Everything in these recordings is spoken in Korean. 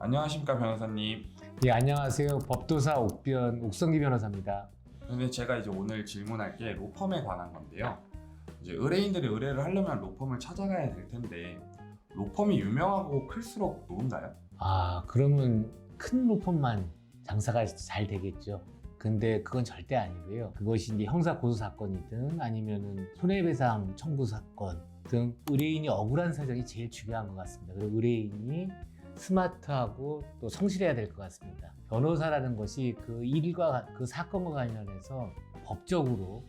안녕하십니까 변호사님. 예, 안녕하세요. 법도사 옥성기 변호사입니다. 근데 제가 이제 오늘 질문할 게 로펌에 관한 건데요. 이제 의뢰인들이 의뢰를 하려면 로펌을 찾아가야 될 텐데 로펌이 유명하고 클수록 좋은가요? 그러면 큰 로펌만 장사가 잘 되겠죠. 근데 그건 절대 아니고요. 그것이 이제 형사 고소 사건이든 아니면은 손해배상 청구 사건 등 의뢰인이 억울한 사정이 제일 중요한 것 같습니다. 그리고 의뢰인이 스마트하고 또 성실해야 될 것 같습니다. 변호사라는 것이 그 일과 그 사건과 관련해서 법적으로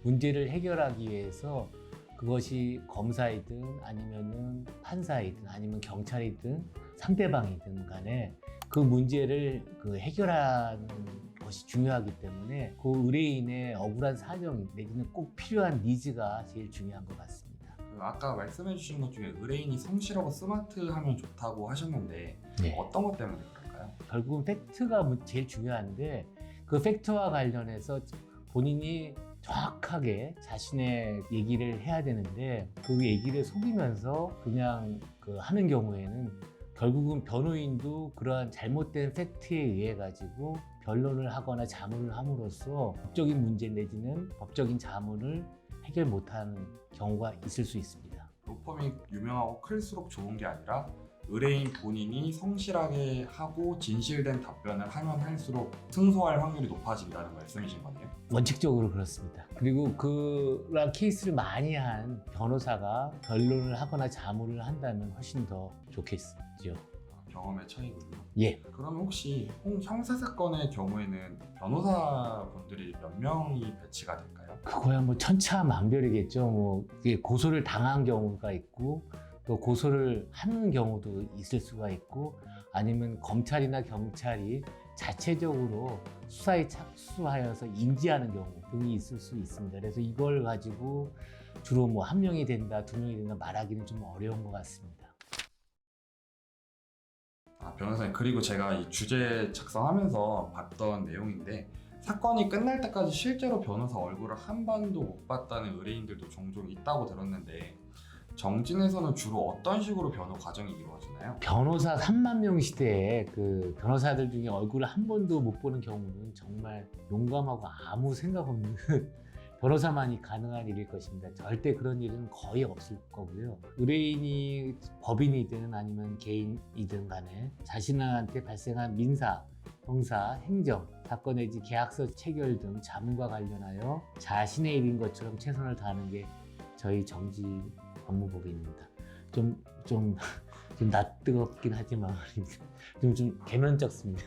문제를 해결하기 위해서 그것이 검사이든 아니면은 판사이든 아니면 경찰이든 상대방이든 간에 그 문제를 해결하는 것이 중요하기 때문에 그 의뢰인의 억울한 사정 내지는 꼭 필요한 니즈가 제일 중요한 것 같습니다. 아까 말씀해 주신 것 중에 의뢰인이 성실하고 스마트하면 좋다고 하셨는데 네. 어떤 것 때문에 그럴까요? 결국은 팩트가 제일 중요한데 그 팩트와 관련해서 본인이 정확하게 자신의 얘기를 해야 되는데 그 얘기를 속이면서 그냥 하는 경우에는 결국은 변호인도 그러한 잘못된 팩트에 의해 가지고 변론을 하거나 자문을 함으로써 법적인 문제 내지는 법적인 자문을 해결 못하는 경우가 있을 수 있습니다. 로펌이 유명하고 클수록 좋은 게 아니라 의뢰인 본인이 성실하게 하고 진실된 답변을 하면 할수록 승소할 확률이 높아진다는 말씀이신 거네요? 원칙적으로 그렇습니다. 그리고 그런 케이스를 많이 한 변호사가 변론을 하거나 자문을 한다면 훨씬 더 좋겠죠. 경험의 차이군요. 예. 그러면 혹시 형사사건의 경우에는 변호사분들이 몇 명이 배치가 될까요? 그거야 뭐 천차만별이겠죠. 뭐 이게 고소를 당한 경우가 있고 또 고소를 하는 경우도 있을 수가 있고 아니면 검찰이나 경찰이 자체적으로 수사에 착수하여서 인지하는 경우 등이 있을 수 있습니다. 그래서 이걸 가지고 주로 뭐 한 명이 된다, 두 명이 된다 말하기는 좀 어려운 것 같습니다. 변호사님, 그리고 제가 이 주제 작성하면서 봤던 내용인데 사건이 끝날 때까지 실제로 변호사 얼굴을 한 번도 못 봤다는 의뢰인들도 종종 있다고 들었는데 정진에서는 주로 어떤 식으로 변호 과정이 이루어지나요? 변호사 3만 명 시대에 그 변호사들 중에 얼굴을 한 번도 못 보는 경우는 정말 용감하고 아무 생각 없는 변호사만이 가능한 일일 것입니다. 절대 그런 일은 거의 없을 거고요. 의뢰인이 법인이든 아니면 개인이든 간에 자신한테 발생한 민사, 형사, 행정, 사건 내지 계약서 체결 등 자문과 관련하여 자신의 일인 것처럼 최선을 다하는 게 저희 정지 법무법인입니다. 좀 낯뜨겁긴 하지만 좀 개면적습니다.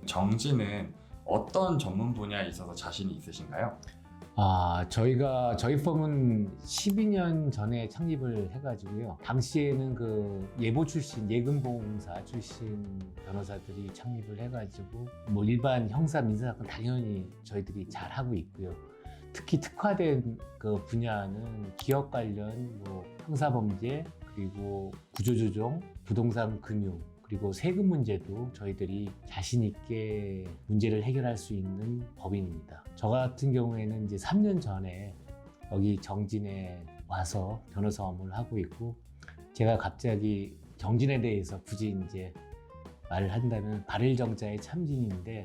정진은 어떤 전문 분야에 있어서 자신이 있으신가요? 저희 펌은 12년 전에 창립을 해가지고요. 당시에는 그 예보 출신, 예금보험사 출신 변호사들이 창립을 해가지고 뭐 일반 형사 민사사건 당연히 저희들이 잘 하고 있고요. 특히 특화된 그 분야는 기업 관련 뭐 형사범죄 그리고 구조조정, 부동산 금융 그리고 세금 문제도 저희들이 자신 있게 문제를 해결할 수 있는 법인입니다. 저 같은 경우에는 이제 3년 전에 여기 정진에 와서 변호사 업무를 하고 있고 제가 갑자기 정진에 대해서 굳이 이제 말을 한다면 발일정자의 참진인데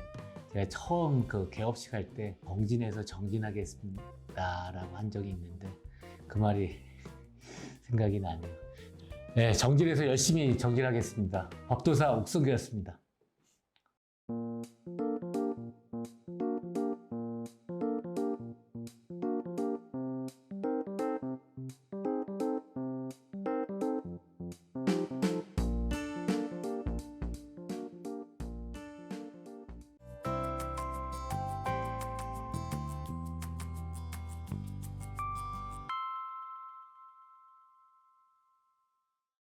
제가 처음 그 개업식 할 때 정진에서 정진하겠습니다라고 한 적이 있는데 그 말이 생각이 나네요. 네, 정진에서 열심히 정진하겠습니다. 법도사 옥성기였습니다.